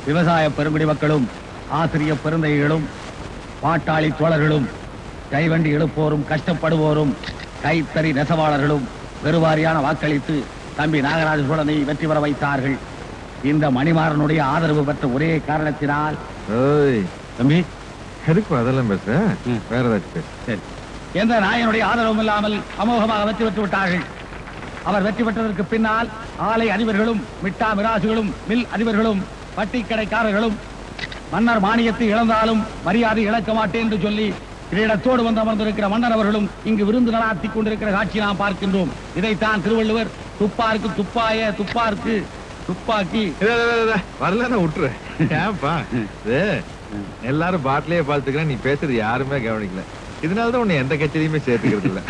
விவசாய பெருங்குடி மக்களும், ஆசிரிய பெருந்தைகளும், பாட்டாளி தோழர்களும், கைவண்டி எழுப்போரும், கஷ்டப்படுவோரும், கைத்தறி நெசவாளர்களும் பெருவாரியான வாக்களித்து தம்பி நாகராஜ சோழனை வெற்றி பெற வைத்தார்கள். இந்த மணிமாறனுடைய ஆதரவு பெற்ற ஒரே காரணத்தினால். தம்பி எதுக்கு அதெல்லாம் பேச, வேற ஏதாச்சும் பேச. சரி, எந்த நாயனுடைய ஆதரவும் இல்லாமல் அமோகமாக வெற்றி பெற்று விட்டார்கள். அவர் வெற்றி பெற்றதற்கு பின்னால் ஆலை அதிபர்களும், மிட்டா மிராசுகளும், மில் அதிபர்களும், பட்டி கடைக்காரர்களும் மன்னர் மானியத்தை இழந்தாலும் மரியாதை இழக்க மாட்டேன் என்று சொல்லி கிரீடத்தோடு வந்து அமர்ந்திருக்கிற மன்னர் அவர்களும் இங்கு விருந்து நடாத்தி கொண்டிருக்கிற காட்சி நாம் பார்க்கின்றோம். இதைத்தான் திருவள்ளுவர் துப்பாருக்கு துப்பாய, துப்பாருக்கு துப்பாக்கி வரல விட்டுரு. ஏன்பா எல்லாரும் பாட்டிலேயே பார்த்துக்கிறேன், நீ பேசுறது யாருமே கவனிக்கல. இதனாலதான் உன்னை எந்த கட்சியிலுமே சேர்த்துக்கிறது இல்ல.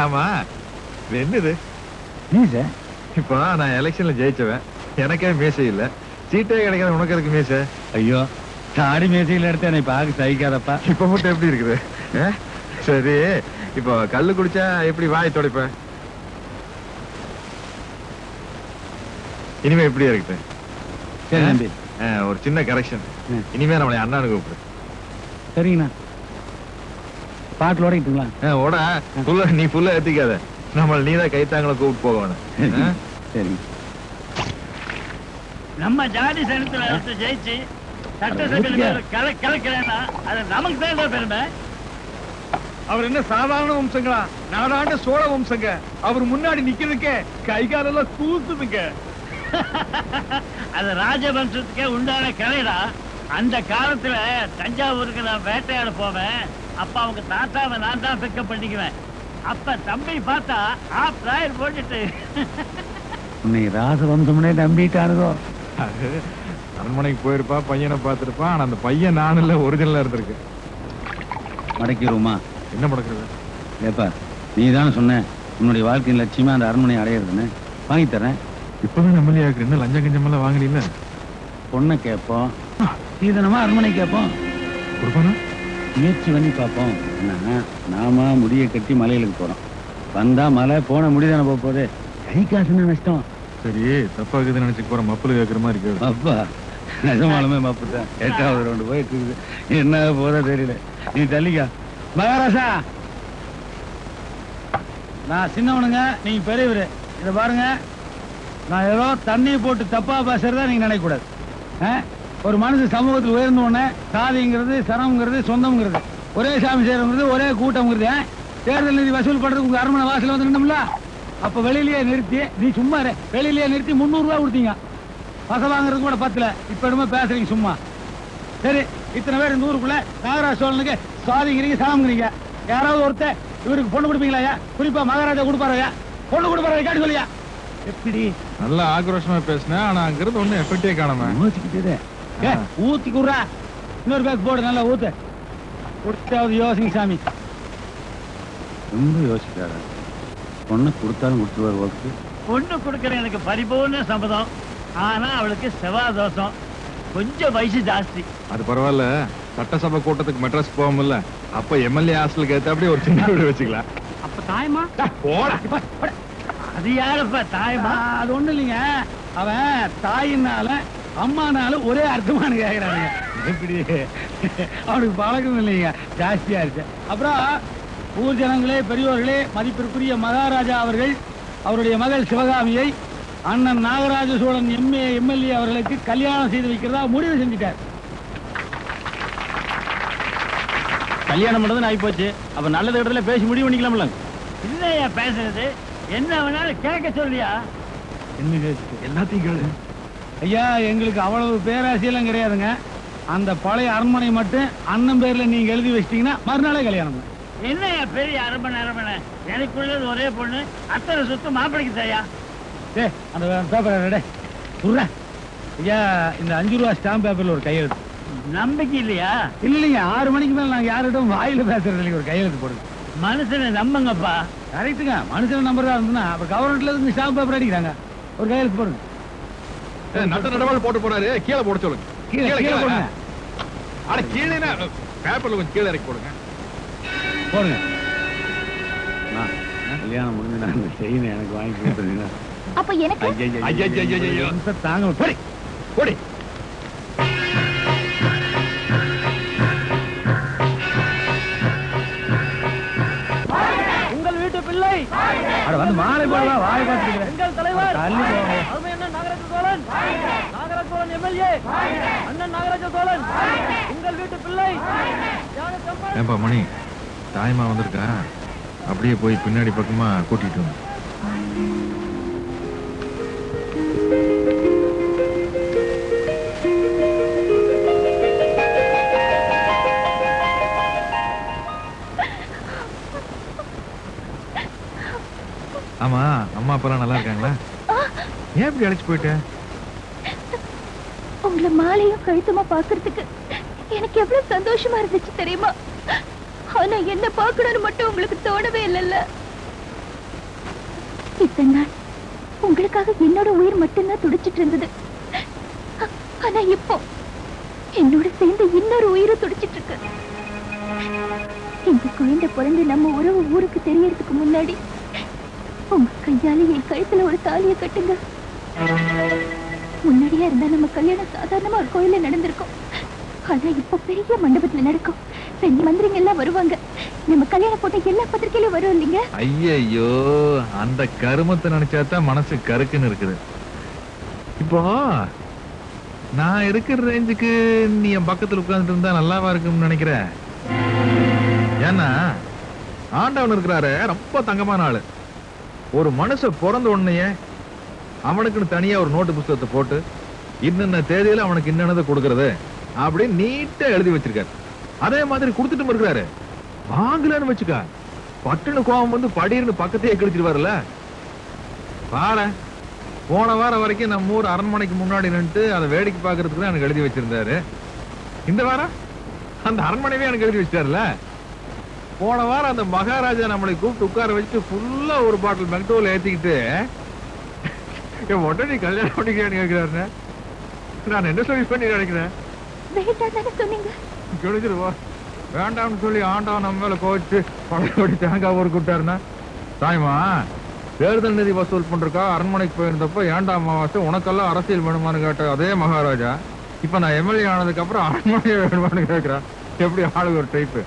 ஆமா என்னது இப்போ நான் எலெக்ஷன்ல ஜெயிச்சவன், எனக்கே மீசை இல்ல, சீட்டே கிடைக்காத உனக்கு இருக்கு மீசை. ஐயோ, தாடி மீசையில எடுத்து என்னை பார்க்க சகிக்காதப்பா. இப்ப மட்டும் எப்படி இருக்குது? சரி, இப்போ கல்லு குடிச்சா எப்படி வாய் துடைப்ப? இனிமே எப்படி இருக்கு? ஒரு சின்ன கரெக்ஷன், இனிமே நம்மளை அண்ணானு கூப்பிடு. சரிங்கண்ணா, பாட்டில் ஓடிட்டுங்களா? ஓட புல்ல, நீ புல்ல ஏத்திக்காத, நம்மள நீதான் கைத்தாங்களை கூப்பிட்டு போக வேணும். சரி, நம்ம ஜாதி சனத்துல ஜெயிச்சு சட்டசபையில கலக்கிறேன்னா அது நமக்கு தான் பெருமை. அவர் என்ன சாதாரண வம்சங்களா? நாடாண்ட சோழ வம்சங்க. அவர் முன்னாடி நிக்கிறதுக்கே கைகாலெல்லாம் கூசுதுங்க. அது ராஜவம்சத்துக்கே உண்டான கலைடா. அந்த காலத்துல தஞ்சாவூருக்கு நான் வேட்டையாட போவேன். அப்ப அவங்க தாத்தாவை நான் தான் பிக்கப் பண்ணிக்குவேன். அப்ப தம்பி பார்த்தா ஆப் ராயர் போட்டுட்டு உன்னை ராசவம்சம்னே நம்பிட்டானுதோ. அரண்மனைக்கு போயிருப்பா, பையனை பார்த்திருப்பா. ஆனா அந்த பையன் நான் இல்ல, ஒரிஜினலா இருந்திருக்கு. மடக்கிடுவோமா? என்ன மடக்கிறது? ஏப்பா, நீ தானே சொன்ன உன்னுடைய வாழ்க்கையின் லட்சியமா அந்த அரண்மனை அடையிறதுன்னு. வாங்கி தரேன். இப்பதான் நம்மளே ஆகுது. என்ன லஞ்சம் கஞ்சம் எல்லாம் வாங்கினீங்களா? பொண்ணை கேட்போம், சீதனமா அரண்மனை கேட்போம், கொடுப்பானா? முயற்சி பண்ணி பார்ப்போம். என்ன, நாம முடிய கட்டி மலைகளுக்கு போறோம். வந்தா மலை, போன முடிதானே போக போகுது. கை காசுன்னா நஷ்டம். சரி, தப்பாக்குதுன்னு நினைச்சு போற மப்புல கேட்கற மாதிரி இருக்கு. அப்பா நிஜமாலுமே மப்பு தான். 8வது ரவுண்டு போயிட்டு இருக்குது. என்ன போதா தெரியல. நீ தள்ளிக்கா. மகாராஜா, நான் சின்னவனுங்க, நீங்க பெரியவரு. இதை பாருங்க, நான் ஏதோ தண்ணியை போட்டு தப்பா பேசுறதா நீங்க நினைக்கக்கூடாது. ஒரு மனுஷன் சமூகத்தில் உயர்ந்த உடனே சாதிங்கிறது, சனம்ங்கிறது, சொந்தம்ங்கிறது, ஒரே சாமி சேரங்கிறது, ஒரே கூட்டம்ங்கிறது, தேர்தல் நிதி வசூல் பண்றதுக்கு உங்க அரண்மனை வாசல் வந்து நின்றோம்ல, அப்ப வெளியிலேயே நிறுத்தி, நீ சும்மா வெளியிலேயே நிறுத்தி 300 ரூபாய் கொடுத்தீங்க. பச வாங்குறது கூட 10ல. இப்ப என்னமோ பேசுறீங்க சும்மா. சரி, இத்தனை பேர் இந்த ஊருக்குள்ள நாகராஜ சோழனுக்கு சாதிங்கிறீங்க, சாமங்கிறீங்க. யாராவது ஒருத்தர் இவருக்கு பொண்ணு கொடுப்பீங்களா? குறிப்பா மகாராஜா கொடுப்பாரையா? பொண்ணு கொடுப்பாரு கேட்டு சொல்லியா? எப்படி நல்லா ஆக்ரோஷமா பேசினேன், ஆனா அங்கிருந்து ஒண்ணு எஃபெக்டே காணாம. ஊத்தி குடுறா, இன்னொரு பேக் போடு, நல்லா ஊத்து. கொடுத்தாவது யோசிங்க சாமி. ரொம்ப யோசிக்காத. பொண்ணு கொடுத்தாலும் கொடுத்துருவார் ஓகே. பொண்ணு கொடுக்கற எனக்கு பரிபூர்ண சம்மதம். ஆனா அவளுக்கு செவ்வாய் தோஷம், கொஞ்சம் வயசு ஜாஸ்தி. அது பரவாயில்ல, சட்டசபை கூட்டத்துக்கு மெட்ராஸ் போவோம்ல, அப்ப எம்எல்ஏ ஹாஸ்டலுக்கு ஏத்த அப்படியே ஒரு சின்ன வீடு வச்சுக்கலாம். அப்ப தாயமா? அது யாருப்பா தாயமா? அது ஒண்ணு இல்லைங்க, அவன் தாயினால அம்மானாலும் ஒரே அர்த்தமானு கேக்குறானுங்க. எப்படி அவனுக்கு பழக்கம் இல்லைங்க, ஜாஸ்தியா இருக்கு. அப்புறம் ஊர் ஜனங்களே, பெரியோர்களே, மதிப்பிற்குரிய மகாராஜா அவர்கள் அவருடைய மகள் சிவகாமியை அண்ணன் நாகராஜ சோழன் எம்எல்ஏ அவர்களுக்கு கல்யாணம் செய்து வைக்கிறதா முடிவு செஞ்சுட்டார். கல்யாணம் பண்ணதுன்னு ஆகி போச்சு. அப்ப நல்லது இடத்துல பேசி முடிவு பண்ணிக்கலாம்ல. இல்லையா பேசுறது? என்ன வேணாலும் கேட்க சொல்லியா? என்ன எல்லாத்தையும் கேளு. ஐயா, எங்களுக்கு அவ்வளவு பேராசையெல்லாம் கிடையாதுங்க. அந்த பழைய அரண்மனை மட்டும் அண்ணன் பேர்ல நீங்க எழுதி வச்சிட்டீங்கன்னா மறுநாளே கல்யாணம். என்னையா பெரிய அரண்மனை? எனக்குள்ளது ஒரே பொண்ணு, அத்தனை சொத்து மாப்பிளைக்கு தாயா. அந்த பேப்பர் ஐயா, இந்த 5 ரூபா ஸ்டாம்ப் பேப்பர்ல ஒரு கையெழுத்து. நம்பிக்கை இல்லையா? இல்லைங்க, 6 மணிக்கு மேல நாங்க யாரிடம் வாயில பேசுறது இல்லைங்க. ஒரு கையெழுத்து போடுங்க. மனுஷனை நம்புங்கப்பா. கரெக்டுங்க, மனுஷனை நம்புறதா இருந்துன்னா அப்ப கவர்மெண்ட்ல இருந்து ஸ்டாம்ப் பேப்பர் அடிக்கிறாங்க. ஒரு கையெழுத்து போடுங்க. நட்ட நடவாள் போட்டு போறாரு, கீழே போட சொல்லுங்க. கீழே போடுங்க. அட கீழே பேப்பர்ல கொஞ்சம் கீழே இறக்கி போடுங்க. போடுங்க. கல்யாணம் முடிஞ்சு நான் இந்த செயினை எனக்கு வாங்கி கொடுத்துருங்க. அப்ப எனக்கு தாங்க போடி போடி. வந்து மாலை போடவா வாய் பார்த்துக்கிறேன். எங்கள் தலைவர் தள்ளி போங்க. அருமை அண்ணன் நாகராஜ சோழன், நாகராஜ சோழன் எம்எல்ஏ அண்ணன் நாகராஜ சோழன், உங்கள் வீட்டு பிள்ளை ஏன்பா மணி, தாய்மா வந்திருக்கா, அப்படியே போய் பின்னாடி பக்கமா கூட்டிட்டு வந்து. ஆமா, அம்மா அப்பெல்லாம் நல்லா இருக்காங்களா? ஏன் இப்படி அழைச்சு போயிட்ட? உங்களை மாலையும் கழுத்துமா பாக்குறதுக்கு எனக்கு எவ்வளவு சந்தோஷமா இருந்துச்சு தெரியுமா? ஆனா என்ன பார்க்கணும்னு மட்டும் உங்களுக்கு தோணவே இல்லைல்ல. இத்தனை நாள் உங்களுக்காக என்னோட உயிர் மட்டும்தான் துடிச்சிட்டு இருந்தது. ஆனா இப்போ என்னோட சேர்ந்து இன்னொரு உயிரும் துடிச்சிட்டு இருக்கு. எங்க குழந்தை பிறந்து நம்ம உறவு ஊருக்கு தெரியறதுக்கு முன்னாடி உங்க கையால என் கழுத்துல ஒரு தாலியை கட்டுங்க. முன்னாடியா இருந்தா நம்ம கல்யாணம் சாதாரணமா ஒரு கோயில நடந்திருக்கும். ஆனா இப்ப பெரிய மண்டபத்துல நடக்கும். பெண் மந்திரிங்க எல்லாம் வருவாங்க. நம்ம கல்யாணம் போட்ட எல்லா பத்திரிகையிலும் வரும் இல்லைங்க. ஐயோ, அந்த கருமத்தை நினைச்சாதான் மனசு கருக்குன்னு இருக்குது. இப்போ நான் இருக்கிற ரேஞ்சுக்கு நீ என் பக்கத்துல உட்கார்ந்துட்டு இருந்தா நல்லாவா இருக்கும்னு நினைக்கிற? ஏன்னா ஆண்டவன் இருக்கிறாரு ரொம்ப தங்கமான ஆளு. ஒரு மனுஷன் பிறந்த உடனேயே அவனுக்குன்னு தனியா ஒரு நோட்டு புத்தகத்தை போட்டு இன்னென்ன தேதியில அவனுக்கு இன்னதை கொடுக்கறது அப்படின்னு நீட்டா எழுதி வச்சிருக்காரு. அதே மாதிரி கொடுத்துட்டு இருக்கிறாரு. வாங்கலன்னு வச்சுக்கா, பட்டுன்னு கோபம் வந்து படின்னு பக்கத்தையே கிழிச்சிட்டு வரல. பாரு, போன வாரம் வரைக்கும் நம்ம ஊர் அரண்மனைக்கு முன்னாடி நின்று அதை வேடிக்கை பாக்குறதுக்கு தான் எனக்கு எழுதி வச்சிருந்தாரு. இந்த வாரம் அந்த அரண்மனையே எனக்கு எழுதி வச்சிட்டாருல. போன வாரம் அந்த மகாராஜா நம்மளை கூப்பிட்டு உட்கார வச்சு ஃபுல்லா ஒரு பாட்டில் மெக்டோல ஏத்திக்கிட்டு என் உடனே கல்யாணம் பண்ணிக்கிறேன்னு கேட்கிறாரு. நான் என்ன சொல்லி பண்ணி நினைக்கிறேன்? கிடைச்சிருவா வேண்டாம்னு சொல்லி ஆண்டவன் நம்ம மேல கோச்சு பழையபடி தேங்காய் ஒரு கூட்டாருன்னா, தாய்மா தேர்தல் நிதி வசூல் பண்றக்கா அரண்மனைக்கு போயிருந்தப்ப ஏண்டா அமாவாசை உனக்கெல்லாம் அரசியல் வேணுமான்னு கேட்ட அதே மகாராஜா இப்ப நான் எம்எல்ஏ ஆனதுக்கு அப்புறம் அரண்மனையே வேணுமான்னு கேட்கிறான். எப்படி ஆளுங்க ஒரு டைப்பு.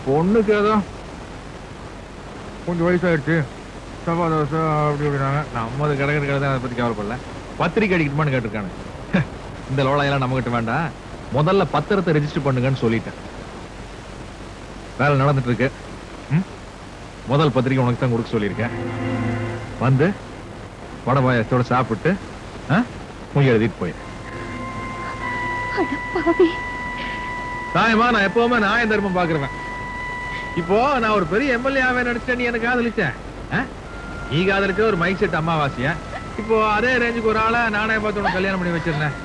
பொண்ணுக்கு ஏதோ கொஞ்சம் வயசாயிடுச்சு, சபாதோசம் அப்படி அப்படின்னாங்க. நம்ம கிடக்கிற கிடதான் அதை பத்தி கவலைப்படல. பத்திரிக்கை அடிக்கணுமான்னு கேட்டிருக்காங்க. இந்த லோலையெல்லாம் நம்ம கிட்ட வேண்டாம், முதல்ல பத்திரத்தை ரெஜிஸ்டர் பண்ணுங்கன்னு சொல்லிட்டேன். வேலை நடந்துட்டு இருக்கு. முதல் பத்திரிக்கை உனக்கு தான் கொடுக்க சொல்லியிருக்கேன். வந்து வடை பாயசத்தோட சாப்பிட்டு முயல் எழுதிட்டு போயிரு. தாயமா, நான் எப்பவுமே நியாயம் தர்மம் பாக்குறேன். இப்போ நான் ஒரு பெரிய எம்எல்ஏ ஆவேன் நினைச்சேன். நீ எனக்கு காதலிச்சேன். நீ காதலிச்ச ஒரு மைக் செட் அம்மாவாசியா. இப்போ அதே ரேஞ்சுக்கு ஒரு ஆளை நானே பார்த்து உனக்கு கல்யாணம் பண்ணி வச்சிருந்தேன்.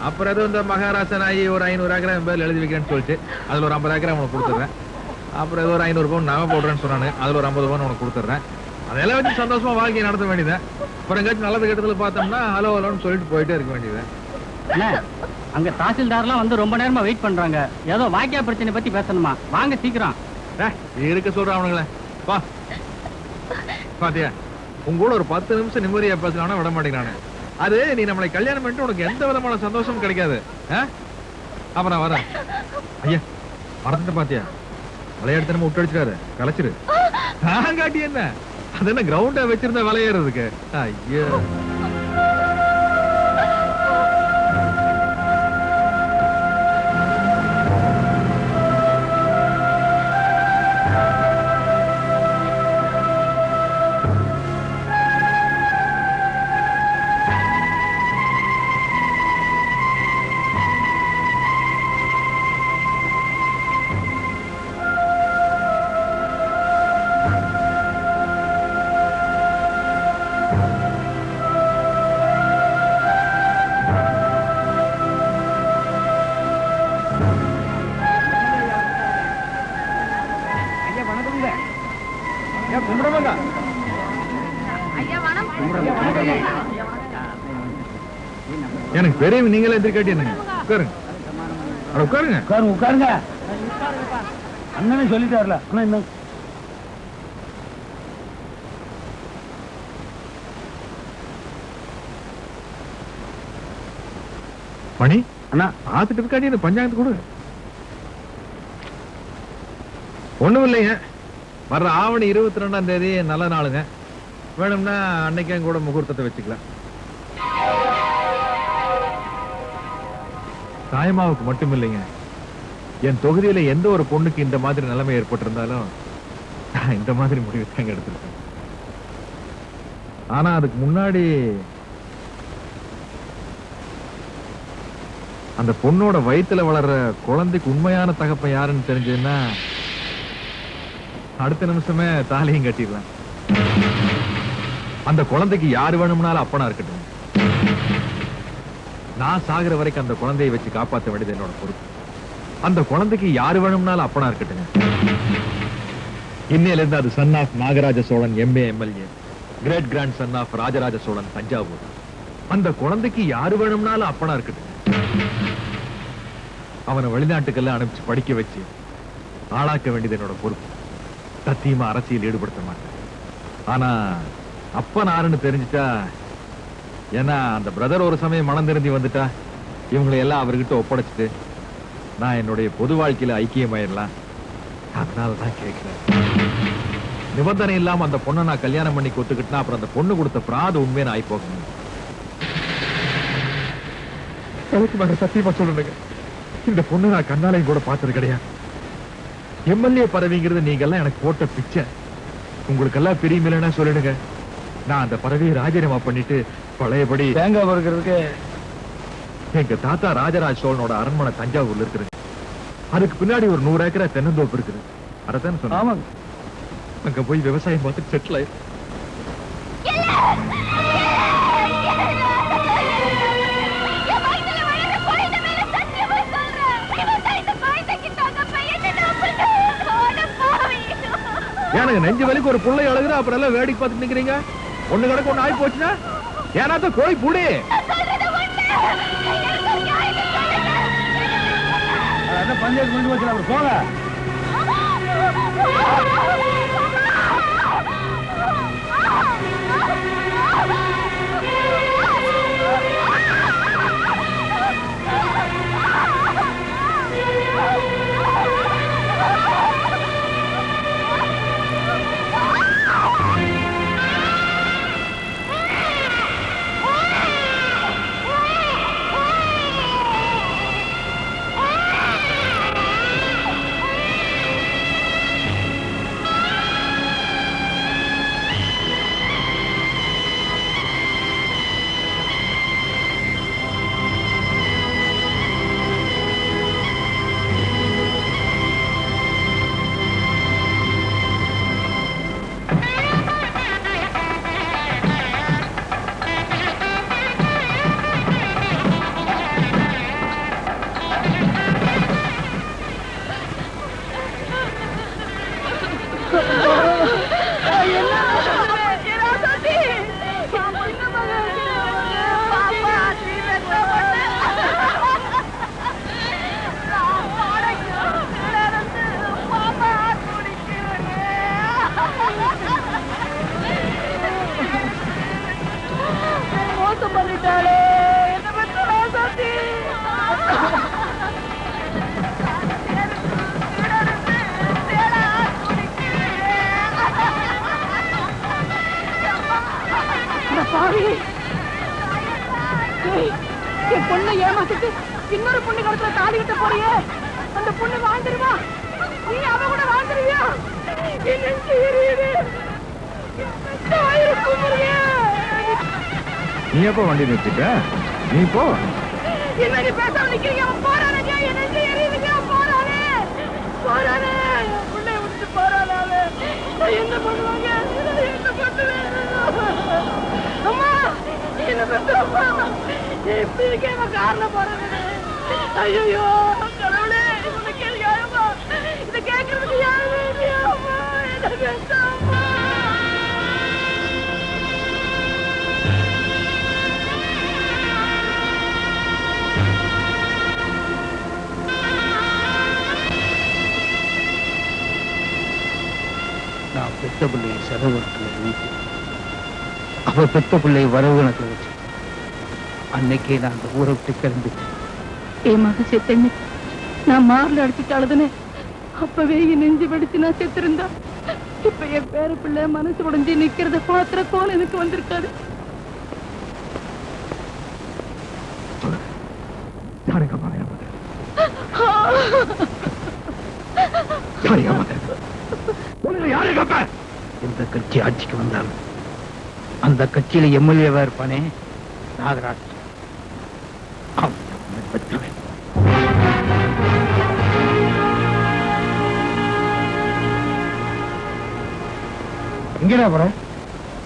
அப்புறம் ஏதோ இந்த மகாராசன் ஆகி ஒரு 500 ஏக்கரை பேர் எழுதி வைக்கிறேன்னு சொல்லிச்சு. அதுல ஒரு 50 ஏக்கரை உனக்கு கொடுத்துட்றேன். அப்புறம் ஏதோ ஒரு 500 பவுன் நகை போடுறேன்னு சொன்னானு. அதுல ஒரு 50 பவுன் உனக்கு கொடுத்துட்றேன். அதெல்லாம் வச்சு சந்தோஷமா வாழ்க்கையை நடத்த வேண்டியது. அப்புறம் எங்காச்சும் நல்லது கெட்டதுல பார்த்தோம்னா ஹலோ ஹலோன்னு சொல்லிட்டு போயிட்டே இருக்க வேண்டியது. அங்க தாசில்தார்லாம் வந்து ரொம்ப நேரமா வெயிட் பண்றாங்க. ஏதோ வாக்கியா பிரச்சனை பத்தி பேசணுமா? வாங்க சீக்கிரம். இருக்க சொல்ற அவனுங்களே. வா பாத்தியா, உங்க கூட ஒரு 10 நிமிஷம் நிம்மதியா பேசலாம்னா விட மாட்டேங்கிறானே. அது நீ நம்மளை கல்யாணம் பண்ணிட்டு உனக்கு எந்த விதமான சந்தோஷமும் கிடைக்காது. அப்புறம் வர ஐயா மறந்துட்டு பாத்தியா, விளையாட்டு நம்ம விட்டு அடிச்சிடாரு, கலைச்சிரு. காட்டி என்ன, அது என்ன கிரவுண்டா வச்சிருந்த விளையாடுறதுக்கு? ஐயோ, எனக்கு பெரியவங்க நீங்களே எதிர்காட்டி என்னங்க? உட்காருங்க, உட்காருங்க, உட்காருங்க, உட்காருங்க. அண்ணனே சொல்லிட்டாருல. அண்ணா இன்னும் மணி அண்ணா ஆத்துட்டு இருக்காடி இந்த பஞ்சாயத்து கொடு. ஒண்ணும் இல்லைங்க, வர்ற ஆவணி 22ஆம் தேதி நல்ல நாளுங்க. வேணும்னா அன்னைக்கே கூட முகூர்த்தத்தை வச்சுக்கலாம். தாயமாவுக்கு மட்டும் இல்லைங்க, என் தொகுதியில எந்த ஒரு பொண்ணுக்கு இந்த மாதிரி நிலைமை ஏற்பட்டிருந்தாலும் நான் இந்த மாதிரி முடிவு தாங்க எடுத்திருக்கேன். ஆனா அதுக்கு முன்னாடி அந்த பொண்ணோட வயித்துல வளர்ற குழந்தைக்கு உண்மையான தகப்பன் யாருன்னு தெரிஞ்சதுன்னா அடுத்த நிமிஷமே தாலியும் கட்டிடலாம். அந்த குழந்தைக்கு யாரு வேணும்னாலும் அப்பனா இருக்கட்டும். நான் சாகுற வரைக்கும் அந்த குழந்தையை வச்சு காப்பாற்ற வேண்டியது என்னோட பொறுப்பு. அந்த குழந்தைக்கு யாரு வேணும்னாலும் அப்பனா இருக்கட்டுங்க. இன்னையில இருந்து அது son of Nagaraja Cholan MA MLA, great grand son of Rajaraja Cholan Thanjavur. அந்த குழந்தைக்கு யாரு வேணும்னாலும் அப்பனா இருக்கட்டும். அவனை வெளிநாட்டுக்கெல்லாம் அனுப்பிச்சு படிக்க வச்சு ஆளாக்க வேண்டியது என்னோட பொறுப்பு. சத்தியமா அரசியல் ஈடுபடுத்த மாட்டேன். ஆனா அப்ப நாருன்னு தெரிஞ்சுட்டா, ஏன்னா அந்த பிரதர் ஒரு சமயம் மனம் திருந்தி வந்துட்டா இவங்களை எல்லாம் அவர்கிட்ட ஒப்படைச்சிட்டு நான் என்னுடைய பொது வாழ்க்கையில ஐக்கியமாயிடலாம். அதனாலதான் கேட்கிறேன். நிபந்தனை இல்லாம அந்த பொண்ணை நான் கல்யாணம் பண்ணி கொத்துக்கிட்டா அப்புறம் அந்த பொண்ணு கொடுத்த பிராத உண்மையை நான் ஆயிப்போகணும். அதுக்கு மேல சத்தியமா சொல்லுங்க, இந்த பொண்ணு நான் கண்ணாலையும் கூட பார்த்தது கிடையாது. எம்எல்ஏ பதவிங்கிறது நீங்க எல்லாம் எனக்கு போட்ட பிச்சை. உங்களுக்கு எல்லாம் பிரியமில்லைன்னா சொல்லிடுங்க. நான் அந்த பதவியை ராஜினாமா பண்ணிட்டு பழையபடி தேங்காய் பொறுக்கிறதுக்கு எங்க தாத்தா ராஜராஜ சோழனோட அரண்மனை தஞ்சாவூர்ல இருக்குது. அதுக்கு பின்னாடி ஒரு 100 ஏக்கரா தென்னந்தோப்பு இருக்குது. அதான் சொன்ன. ஆமாங்க. அங்க போய் விவசாயம் பார்த்து செட்டில் ஆயிரு. ஏனுங்க நெஞ்சு வலிக்கு ஒரு புள்ளை அழுகுற அப்புறம் எல்லாம் வேடிக்கை பார்த்துட்டு நிக்கிறீங்க? ஒண்ணு கிடக்கு ஒண்ணு ஆகி போச்சுன்னா ஏன்னா கோழி புடி. பஞ்சாயத்து முடிஞ்சு வச்சு அவர் போங்க. என் பொண்ணை ஏமாத்திட்டு இன்னொரு பொண்ணு கருத்துல தாலி கிட்ட போறியே, அந்த பொண்ணு வாழ்ந்துருவா? நீ அவ கூட வாழ்ந்துருவியா? நீ எப்ப வண்டி நிறுத்திட்ட? நீ போ. என்ன நீ பேசாம நிக்கிறீங்க? போறானே, என்ன எரியுதுங்க? போறானே போறானே, என் பிள்ளைய விட்டு போறானே. என்ன பண்ணுவாங்க? என்ன பண்ணுவேன்? அம்மா என்ன பண்றோம்மா? எப்படி இருக்கேன் கார்ல போறது? ஐயோ கடவுளே, இவனை கேள்வியாருமா? இதை கேட்கறதுக்கு யாருமே இல்லையாமா? என்ன பேசாமா? நான் பெத்த பிள்ளையை செலவு வீட்டு, அவ பெத்த பிள்ளையை வரவு கணக்கில் வச்சு அன்னைக்கே நான் அந்த ஊரை விட்டு கிளம்பிட்டேன். என் மக செத்தன்னு நான் மார்ல அடிச்சுட்டு அழுதுனே. அப்பவே என் நெஞ்சு வெடிச்சு நான் செத்திருந்தா இப்ப என் பேர பிள்ளை மனசு உடைஞ்சு நிக்கிறத பாத்திர கோல் எனக்கு வந்திருக்காது. எந்த கட்சி ஆட்சிக்கு வந்தாலும் அந்த கட்சியில எம்எல்ஏவா இருப்பானே நாகராஜ். எங்கடா போற?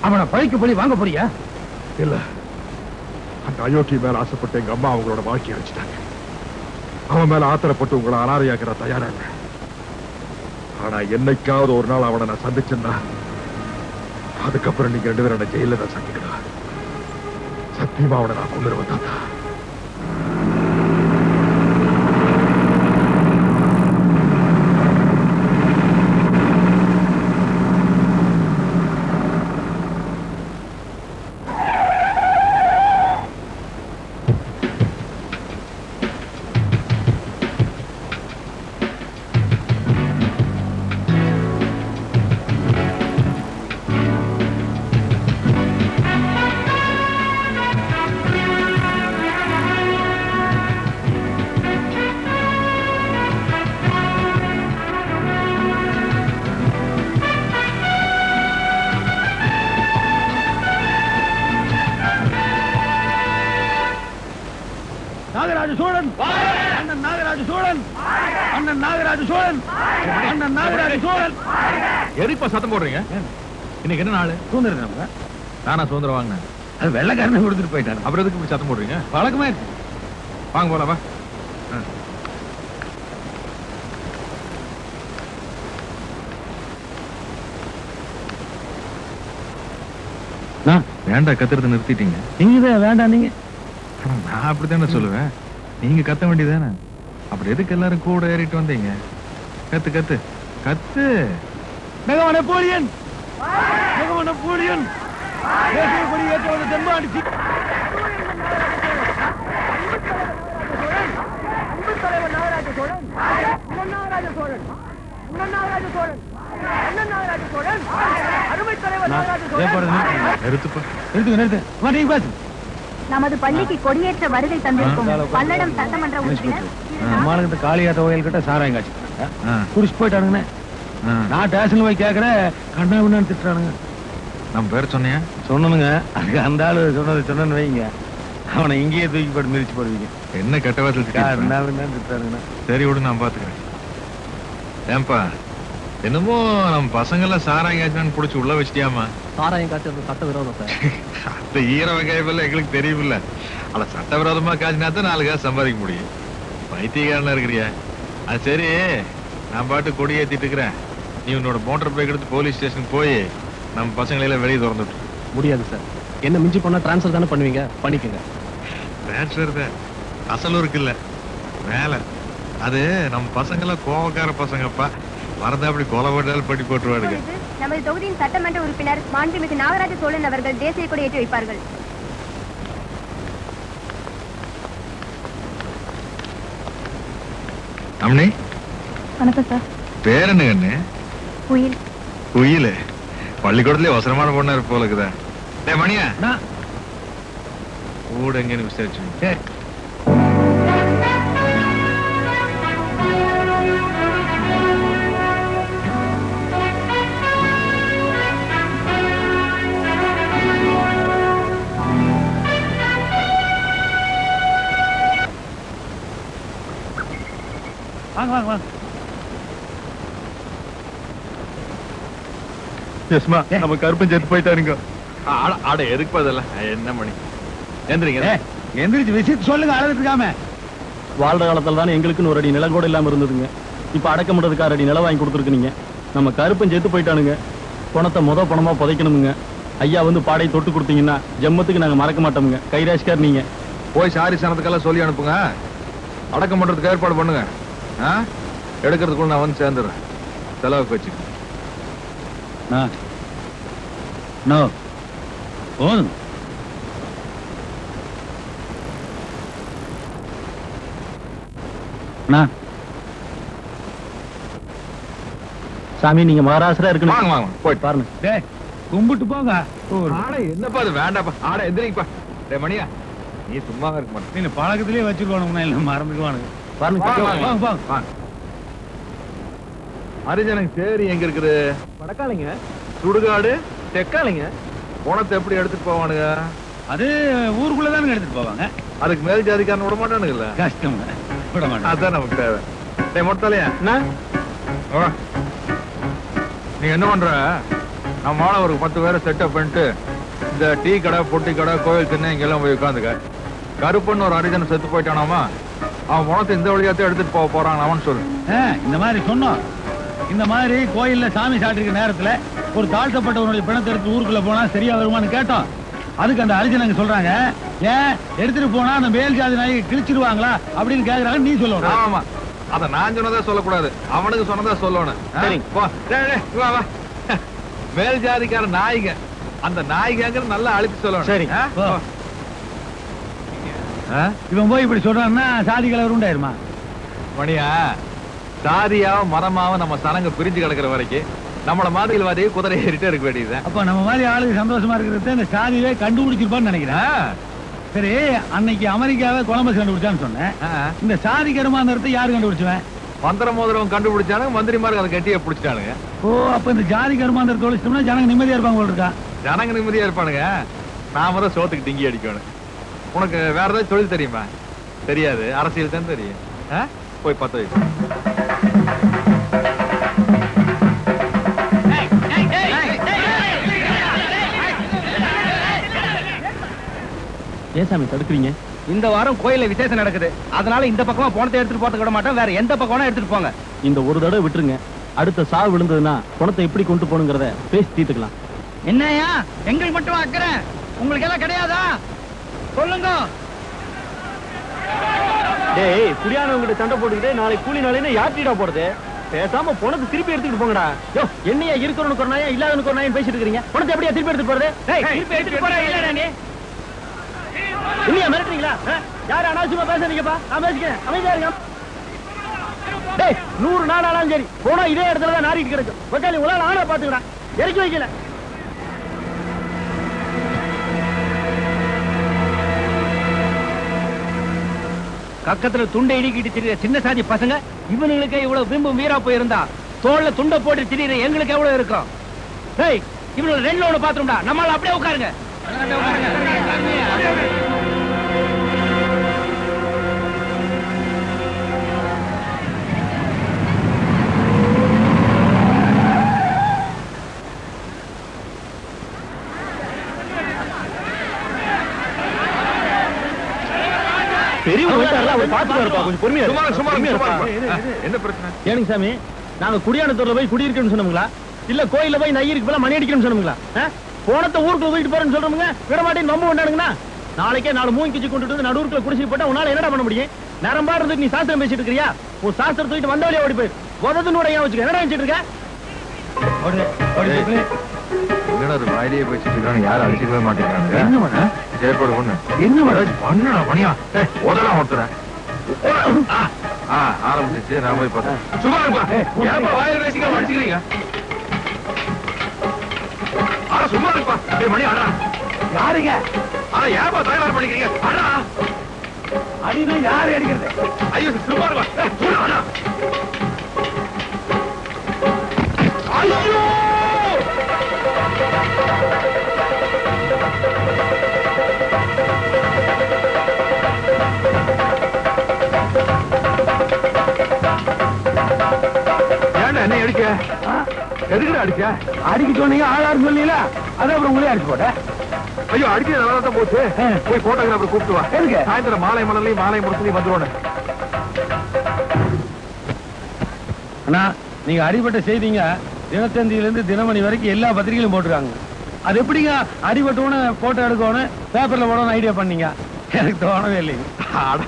அவனை பழிக்கு பழி வாங்க போறியா? இல்ல, அந்த அயோத்தி மேல ஆசைப்பட்டு எங்க அம்மா அவங்களோட வாழ்க்கையை அழிச்சிட்டாங்க. அவன் மேல ஆத்திரப்பட்டு உங்களை அனாதையாக்கிற தயாரா இல்ல. ஆனா என்னைக்காவது ஒரு நாள் அவனை நான் சந்திச்சேன்னா அதுக்கப்புறம் நீங்க 2 பேரும் ஜெயில தான் சந்திக்கலாம். சத்தியமா அவனை நான் கொண்டு தாத்தா. நாகராஜ சோழன், அண்ணன் நாகராஜ சோழன், அண்ணன் நாகராஜ சோழன், அண்ணன் நாகராஜ சோழன். எதுப்பா சத்தம் போடுறீங்க? இன்னைக்கு என்ன நாள்? சுதந்திர தினம். நானா சுதந்திரம் வாங்கினேன்? அது வெள்ளைக்காரனை கொடுத்துட்டு போயிட்டாரு. அப்புறம் எதுக்கு இப்படி சத்தம் போடுறீங்க? பழக்கமா இருக்கு. வாங்க போலாம் வா. வேண்டா கத்துறத நிறுத்திட்டீங்க. நீங்க வேண்டாம். நீங்க நான் அப்படித்தானே சொல்லுவேன். நீங்க கத்த வேண்டியதானே. அப்படி எதுக்கு எல்லாரும் கூட ஏறிட்டு வந்தீங்க? கத்து கத்து கத்து. மெகா நெப்போலியன், மெகா நெப்போலியன் தேசிய கொடி ஏற்ற வந்து தென்பாடி தலைவர் நாகராஜ சோழன், நாகராஜ சோழன், நாகராஜ சோழன், நாகராஜ சோழன், அருமை தலைவர் நாகராஜ சோழன். நிறுத்துப்பா. நிறுத்து. நீங்க பேசு. நமது பள்ளிக்கு கொடியேற்ற வருகை தந்திருக்கும் பல்லடம் சட்டமன்ற உறுப்பினர் அம்மாளுக்கு காளியாத்த கோயில் கிட்ட சாராயம் காட்சி குடிச்சு போயிட்டானுங்கண்ணே. நான் ஸ்டேஷன்ல போய் கேட்கறேன், கண்ணா விண்ணு திட்டுறானுங்க. நம்ம பேர் சொன்னியா? சொன்னனுங்க. அதுக்கு அந்த ஆளு சொன்னது வைங்க, அவனை இங்கேயே தூக்கி போட்டு மிதிச்சு போடுவீங்க. என்ன கெட்ட வார்த்தை திட்டுறானுங்கண்ணா. சரி விடு, நான் பாத்துக்கிறேன். ஏன்பா என்னமோ நம்ம பசங்கெல்லாம் சாராயம் காய்ச்சான்னு புடிச்சு உள்ள வச்சிட்டியாமா? சாராயம் காய்ச்சது சட்ட விரோதம் சார். அந்த ஈர வெங்காயம் எங்களுக்கு தெரியுமில்ல. ஆனா சட்டவிரோதமா காய்ச்சினா தான் 4 காசு சம்பாதிக்க முடியும். பைத்தியக்காரனா இருக்கிறியா? அது சரி, நான் பாட்டு கொடி ஏத்திட்டு இருக்கிறேன். நீ உன்னோட மோட்டர் பைக் எடுத்து போலீஸ் ஸ்டேஷனுக்கு போய் நம்ம பசங்களெல்லாம் வெளியே திறந்துட்டு. முடியாது சார். என்ன மிஞ்சி பண்ணா டிரான்ஸ்ஃபர் தானே பண்ணுவீங்க, பண்ணிக்கங்க. டிரான்ஸ்ஃபர் தான் அசலும் இருக்குல்ல, வேலை. அது நம்ம பசங்கெல்லாம் கோவக்கார பசங்கப்பா. வரதா அப்படி கொலை போட்டாலும் பட்டி போட்டுருவாடுங்க. நமது தொகுதியின் சட்டமன்ற உறுப்பினர் மாண்புமிகு நாகராஜ சோழன் அவர்கள் தேசிய கொடி ஏற்றி வைப்பார்கள். அம்னி வணக்கம் சார். பேர் என்ன கண்ணு? குயில். குயிலு பள்ளிக்கூடத்துல அவசரமான பொண்ணா இருப்ப போல இருக்குதா? டேய் மணியா, கூட எங்கன்னு விசாரிச்சு. வாங்க வாங்க வாங்க. எஸ்மா, நம்ம கருப்பன் செத்து போயிட்டாருங்க. ஆட எதுக்கு அதெல்லாம்? என்ன மணி எந்திரிங்க. எந்திரிச்சு விஷயத்து சொல்லுங்க, அழுதுட்டு இருக்காம. வாழ்ற காலத்துல தானே எங்களுக்குன்னு ஒரு அடி நிலம் கூட இல்லாம இருந்ததுங்க. இப்ப அடக்கம் பண்றதுக்கு 6 அடி நிலம் வாங்கி கொடுத்துருக்கீங்க. நம்ம கருப்பன் செத்து போயிட்டானுங்க. பணத்தை பணமா புதைக்கணுமுங்க. ஐயா வந்து பாடை தொட்டு கொடுத்தீங்கன்னா ஜம்மத்துக்கு நாங்க மறக்க மாட்டோமுங்க. கைராஷ்கார் நீங்க. போய் சாரி சனத்துக்கெல்லாம் சொல்லி அனுப்புங்க. அடக்கம் பண்றதுக்கு ஏற்பாடு பண்ணுங்க. எடுக்கிறதுக்குள்ள நான் வந்து சேர்ந்துடுறேன். செலவுக்கு வச்சு போதும். சாமி நீங்க மகாராஷ்டிரா இருக்கணும். வாங்க வாங்க போயிட்டு பாருங்க. டேய் கும்பிட்டு போங்க. ஆடை என்னப்பா அது வேண்டாப்பா. ஆடை எந்திரிங்கப்பா. டேய் மணியா நீ சும்மா இருக்க மாட்டே. நீ பழக்கத்திலேயே வச்சுக்கோணும்னா இல்ல மறந்துக்குவானுங்க. பாருங்க. வாங்க வாங்க. வாங்க. ஹரிஜனுக்கு தேரி எங்க இருக்குது? வடக்காலைங்க. சுடுகாடு தெக்காலைங்க. பணத்தை எப்படி எடுத்துட்டு போவானுங்க? அது ஊருக்குள்ளதானுங்க எடுத்துட்டு போவாங்க. அதுக்கு மேல் ஜாதிக்காரன் விட மாட்டானுங்கல்ல. கஷ்டம் விட மாட்டாங்க. அதான் நமக்கு தேவை. டேய் மொத்தலையா நீ என்ன பண்ற? நம்ம ஒரு 10 பேரை செட்டப் பண்ணிட்டு இந்த டீ கடை பொட்டி கடை கோயில் திண்ணை இங்கெல்லாம் போய் உட்காந்துக்க. கருப்பன்னு ஒரு ஹரிஜன் செத்து போயிட்டானாமா, அவன் பணத்தை இந்த வழியாத்தான் எடுத்துட்டு போக போறான் அவன் சொல்லு. இந்த மாதிரி சொன்னோம். இந்த மாதிரி கோயில்ல சாமி சாட்டிருக்க நேரத்துல ஒரு தாழ்த்தப்பட்டவனுடைய பிணத்தை எடுத்து ஊருக்குள்ள போனா சரியா வருமானு கேட்டோம். அதுக்கு அந்த அரிஜனங்க சொல்றாங்க, ஏன் எடுத்துட்டு போனா அந்த மேல் ஜாதி நாயை கிழிச்சிருவாங்களா அப்படின்னு கேக்குறாங்க. நீ சொல்லணும். ஆமா அத நான் சொன்னதா சொல்லக்கூடாது, அவனுக்கு சொன்னதா சொல்லணும். சரி. வா வா. மேல் ஜாதிக்கார நாய்ங்க, அந்த நாய்ங்க நல்லா அழுத்தி சொல்லணும். சரி. இவன் போய் இப்படி சொல்றான்னா சாதி கலவரம் உண்டாயிருமா? மணியா சாதியாவும் மரமாவும் நம்ம சனங்க பிரிஞ்சு கிடக்குற வரைக்கும் நம்மள மாதிரி குதிரை ஏறிட்டே இருக்க வேண்டியது. அப்ப நம்ம மாதிரி ஆளுக்கு சந்தோஷமா இருக்கிறது இந்த சாதியே கண்டுபிடிச்சிருப்பான்னு நினைக்கிறேன். சரி, அன்னைக்கு அமெரிக்காவை கொலம்பஸ் கண்டுபிடிச்சான்னு சொன்னேன். இந்த சாதி கருமாந்திரத்தை யாரு கண்டுபிடிச்சுவேன்? மந்திர மோதிரம் கண்டுபிடிச்சானுங்க, மந்திரிமாருக்கு அதை கட்டியே பிடிச்சிட்டானுங்க. ஓ, அப்ப இந்த ஜாதி கருமாந்திரத்தை ஒழிச்சிட்டோம்னா ஜனங்க நிம்மதியா இருப்பாங்க போல இருக்கா? ஜனங்க நிம்மதியா இருப்பானுங்க, நாம தான் சோத்துக்கு டிங்கி அடிக்கணும். உனக்கு வேற ஏதாவது தொழில் தெரியுமா? தெரியாது, அரசியல் தான் தெரியும். போய் 10 வயசு ஏசாமி தடுக்கிறீங்க? இந்த வாரம் கோயில்ல விசேஷம் நடக்குது, அதனால இந்த பக்கமா பணத்தை எடுத்துட்டு போறதுக்கு விட மாட்டோம். வேற எந்த பக்கம் எடுத்துட்டு போங்க. இந்த ஒரு தடவை விட்டுருங்க. அடுத்த சாவு விழுந்ததுன்னா பணத்தை எப்படி கொண்டு போகணுங்கிறத பேசி தீர்த்துக்கலாம். என்னையா எங்களுக்கு மட்டும் அக்கறை, உங்களுக்கு எல்லாம் கிடையாதா? சொல்லுங்க. டேய், குடியானவங்கிட்ட சண்டை போட்டுக்கிட்டு நாளைக்கு கூலி நாளைன்னு யாத்திரா போறது. பேசாம பணத்தை திருப்பி எடுத்துட்டு போங்கடா. யோ, என்னையா இருக்கிறவனுக்கு ஒரு நாயா இல்லாதவனுக்கு ஒரு நாயும் பேசிட்டு இருக்கீங்க? பணத்தை எப்படியா திருப்பி எடுத்துட்டு போறது? திருப்பி எடுத்துட்டு போறேன். இல்லடா நீ இல்லையா மிரட்டுறீங்களா? யாரு அனாவசியமா பேசுறீங்கப்பா? நான் பேசிக்கிறேன், அமைதியா இருங்க. டேய், 100 நாள் ஆனாலும் சரி போனா இதே இடத்துல தான் நாரிட்டு கிடக்கு. வக்காலி உங்களால ஆனா பாத்துக்கடா, இறக்கி வைக்கல. பக்கத்துல துண்டை இடிக்கிட்டு திரிகிற சின்ன சாதி பசங்க இவனுங்களுக்கு இவ்வளவு பிம்பம் வீரா போயிருந்தா தோல்ல துண்டை போட்டு திரிகிற எங்களுக்கு எவ்வளவு இருக்கும்? டேய், இவனுக்கு 2 பாத்ரூம்டா, நம்மளால அப்படியே உட்காருங்க. என்ன பிரச்சனை? ஏனுங்க சாமி, நாங்க குடியானத்தூர்ல போய் குடியிருக்கணும்னு சொன்னோங்களா, இல்ல கோயில்ல போய் நையிருக்கு போல மணி அடிக்கணும்னு சொன்னோங்களா? போனத்தை ஊருக்கு போயிட்டு போறேன்னு சொல்றோமுங்க, விட மாட்டேன்னு நம்ப வேண்டானுங்கண்ணா. நாளைக்கே 4 மூங்கிச்சு கொண்டுட்டு வந்து நடுவுக்குள்ள குடிச்சு போட்டா உன்னால என்னடா பண்ண முடியும்? நேரம் பாடு இருந்துட்டு நீ சாஸ்திரம் பேசிட்டு இருக்கிறியா? உன் சாஸ்திரம் தூக்கிட்டு வந்த வழியா ஓடி போய் உதத்துனோட ஏன் வச்சுக்க என்னடா வச்சுட்டு இருக்க? என்னடா ஒரு வாயிலேயே பேசிட்டு இருக்காங்க, யாரும் அடிச்சுக்கவே மாட்டேங்கிறாங்க. என்ன பண்ண? செயற்பாடு ஒண்ணு என்ன பண்ணா மணியா உதலாம் ஒருத்தர ஆரம்பிச்சிச்சு. நான் போய் பார்த்தேன். சும்மா இருப்பா, ஏன்பா வாயில பேசிக்காம அடிச்சுக்கிறீங்க? சும்மா இருப்பா. மணி ஆடா யாருங்க? ஏன்பா தயார் பண்ணிக்கிறீங்க? ஆடா அடினா யாரு அடிக்கிறது? ஐயோ சும்மா இருப்பா. ஆடா ஐயோ என்ன அடிக்க? எதுக்கு அடிக்க? அடிக்க சொன்னீங்க, ஆளாரு சொல்லல, அதான் அப்புறம் உங்களே அடிச்சு போட்ட. ஐயோ, அடிக்க நல்லா தான் போச்சு. போய் போட்டோகிராஃபர் கூப்பிட்டு வா. எதுக்கு? சாயந்தரம் மாலை மலர்லையும் மாலை முடத்துலையும் வந்துருவோம். அண்ணா, நீங்க அடிபட்ட செய்திங்க தினத்தந்தியில இருந்து தினமணி வரைக்கும் எல்லா பத்திரிகையிலும் போட்டுருக்காங்க. அது எப்படிங்க அடிபட்டோன்னு போட்டோ எடுக்கணும் பேப்பர்ல போடணும் ஐடியா பண்ணீங்க? எனக்கு தோணவே இல்லைங்க.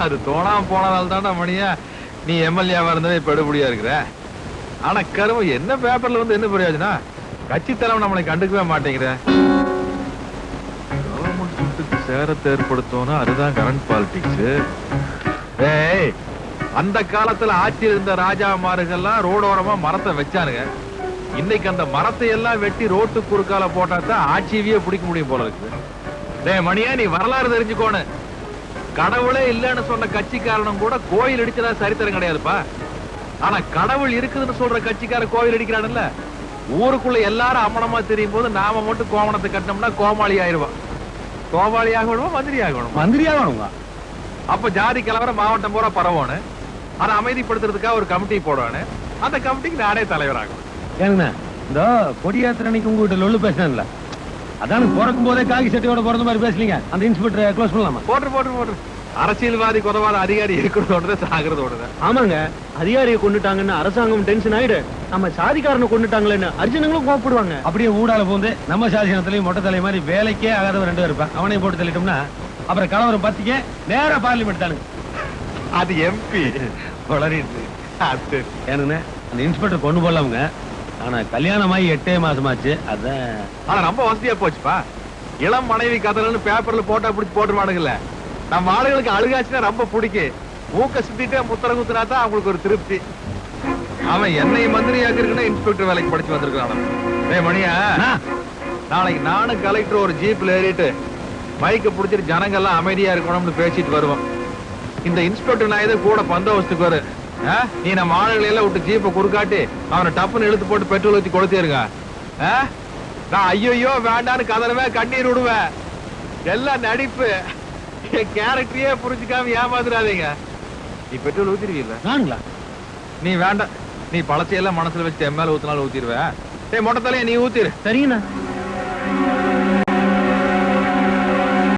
அது தோணாம போனதால தாண்டா மணியா நீ எம்எல்ஏவா இருந்தவே இப்ப எடுபடியா இருக்கிற. ஆனா கரும என்ன பேப்பர்ல வந்து என்ன பிரயோஜனம்? கட்சி தலைவன் நம்மளை கண்டுக்கவே மாட்டேங்கிற. கவர்மெண்ட் சேரத்தை ஏற்படுத்தணும், அதுதான் கரண்ட் பாலிடிக்ஸ். ஏய், அந்த காலத்துல ஆட்சியில் இருந்த ராஜாமார்கள்லாம் ரோடோரமா மரத்தை வச்சானுங்க. இன்னைக்கு அந்த மரத்தை எல்லாம் வெட்டி ரோட்டு குறுக்கால போட்டா தான் ஆட்சியவே பிடிக்க முடியும் போல இருக்குது. டேய் மணியா, நீ வரலாறு தெரிஞ்சுக்கோனு. கடவுளே இல்லைன்னு சொன்ன கட்சிக்காரனும் கூட கோயில் இடிச்சதா சரித்திரம் கிடையாதுப்பா. ஆனா கடவுள் இருக்குதுன்னு சொல்ற கட்சிக்கார கோயில் இடிக்கிறான்ல, ஊருக்குள்ள எல்லாரும் அம்மனமா தெரியும் போது நாம மட்டும் கோவணத்தை கட்டினோம்னா கோமாளி ஆயிடுவான். கோமாளி ஆகணுமா மந்திரி ஆகணும்? மந்திரி ஆகணுங்க. அப்ப ஜாதி கலவரம் மாவட்டம் பூரா பரவோன்னு அதை அமைதிப்படுத்துறதுக்காக ஒரு கமிட்டி போடுவானு. அந்த கமிட்டிக்கு நானே தலைவராகும். ஏங்கண்ணா, இந்த கொடியாத்திர அன்னைக்கு உங்ககிட்ட லொல்லு பேசினேன்ல, அதான் பிறக்கும் போதே காக்கி சட்டையோட பிறந்த மாதிரி பேசலீங்க. அந்த இன்ஸ்பெக்டர் க்ளோஸ் பண்ணலாமா? போட்டு அரசியல்வாதி கொதவாத அதிகாரி இருக்கிறதோட சாகிறதோட. ஆமாங்க, அதிகாரியை கொண்டுட்டாங்கன்னு அரசாங்கம் டென்ஷன் ஆயிடு. நம்ம சாதிக்காரனை கொண்டுட்டாங்களேன்னு அர்ஜுனங்களும் கோவப்படுவாங்க. அப்படியே ஊடால போந்து நம்ம சாதினத்திலையும் மொட்டை தலை மாதிரி வேலைக்கே ஆகாதவன் 2 பேர் இருப்பான். அவனையும் போட்டு தள்ளிட்டோம்னா அப்புறம் கலவரம் பத்திக்க நேரா பார்லிமெண்ட் தானுங்க. அது எம்பி வளரிட்டு. ஏனுங்கண்ணே, அந்த இன்ஸ்பெக்டர் கொண்டு போடலாமுங்க. ஆனா கல்யாணமாயி 8 மாசமாச்சு. அதான். ஆனா ரொம்ப வசதியா போச்சுப்பா. இளம் மனைவி கதல்னு பேப்பர்ல போட்டா பிடிச்சி போட்டுருவானுங்கல்ல. நம்ம ஆளுகளுக்கு அழுகாச்சுன்னா ரொம்ப பிடிக்கும். மூக்க சுத்திட்டு முத்திர குத்துனா தான் அவங்களுக்கு ஒரு திருப்தி. அவன் என்னை மந்திரி ஆக்கிருக்குன்னா இன்ஸ்பெக்டர் வேலைக்கு படிச்சு வந்திருக்கான். டேய் மணியா, நாளைக்கு நானும் கலெக்டர் ஒரு ஜீப்ல ஏறிட்டு மைக்க புடிச்சிட்டு ஜனங்கள்லாம் அமைதியா இருக்கணும்னு பேசிட்டு வருவோம். இந்த இன்ஸ்பெக்டர் நான் கூட பந்தோபஸ்துக்கு வரு. நீ நம்ம ஆளுகளை எல்லாம் விட்டு ஜீப்பை குறுக்காட்டி அவனை டப்புன்னு இழுத்து போட்டு பெட்ரோல் ஊத்தி கொடுத்தேருங்க. நான் ஐயோ வேண்டான்னு கதறவேன், கண்ணீர் விடுவேன். எல்லாம் நடிப்பு. என் கேரக்டரையே புரிஞ்சுக்காம ஏமாத்துறாதீங்க. நீ பெட்ரோல் ஊத்திருவீல்ல? நானுங்களா? நீ வேண்டாம், நீ பழசையெல்லாம் மனசுல வச்சு என் மேல ஊத்தினாலும் ஊத்திடுவேன். மொட்டை தலையை நீ ஊத்திரு. சரிங்கண்ணா.